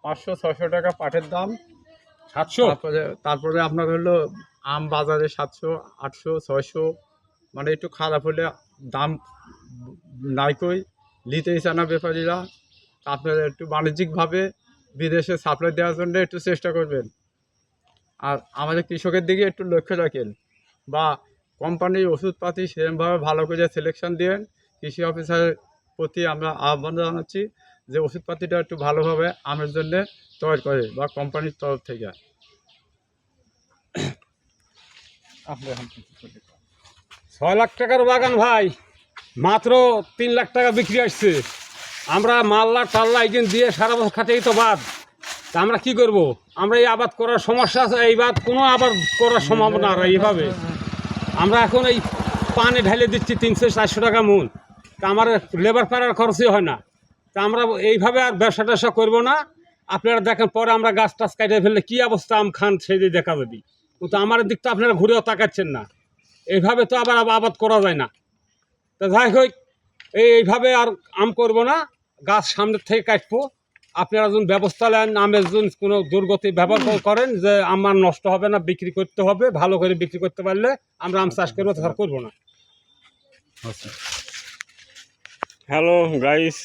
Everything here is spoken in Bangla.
500-600 টাকা পাটের দাম। 700? তারপরে আপনার হলো আম বাজারে 700, 800, 600, মানে একটু খারাপ হলে দাম নাইকই নিতেই চায় না ব্যাপারীরা। আপনারা একটু বাণিজ্যিকভাবে বিদেশে সাপ্লাই দেওয়ার জন্য একটু চেষ্টা করবেন, আর আমাদের কৃষকের দিকে একটু লক্ষ্য রাখেন, বা কোম্পানির ওষুধপাতি সেরকমভাবে ভালো করে সিলেকশন দিন। কৃষি অফিসারের প্রতি আমরা আহ্বান জানাচ্ছি যে ওষুধপাতিটা একটু ভালোভাবে আমের জন্য তৈরি করে, বা কোম্পানির তরফ থেকে। 6 লাখ টাকার বাগান ভাই, মাত্র 3 লাখ টাকা বিক্রি আসছে। আমরা মাল্লা টাল্লা এখান দিয়ে সারা বছর খাটেই তো বাদ। তা আমরা কি করব? আমরা এই আবাদ করার সমস্যা আছে, এইবার কোনো আবাদ করার সম্ভাবনা আর এইভাবে আমরা এখন এই পানে ঢালে দিচ্ছি 300-400 টাকা মূল। তা আমার লেবার পাড়ার খরচই হয় না। তা আমরা এইভাবে আর ব্যবসা ট্যাবসা করবো না। আপনারা দেখেন পরে আমরা গাছ টাছ কাটে ফেললে কী অবস্থা আম খান সেই দিয়ে দেখা যাবে। কিন্তু আমার দিক তো আপনারা ঘুরেও তাকাচ্ছেন না। এইভাবে তো আবার আবাদ করা যায় না। তা যাই হোক, এইভাবে আর আম করব না, গাছ সামনের থেকে কাটবো। আপনারা যখন ব্যবস্থা নেন, আমের জন্য কোনো দুর্গতি ব্যবহার করেন যে আমার নষ্ট হবে না, বিক্রি করতে হবে, ভালো করে বিক্রি করতে পারলে আমরা আম চাষ করবো, তাছাড়া করবো না। Hello guys.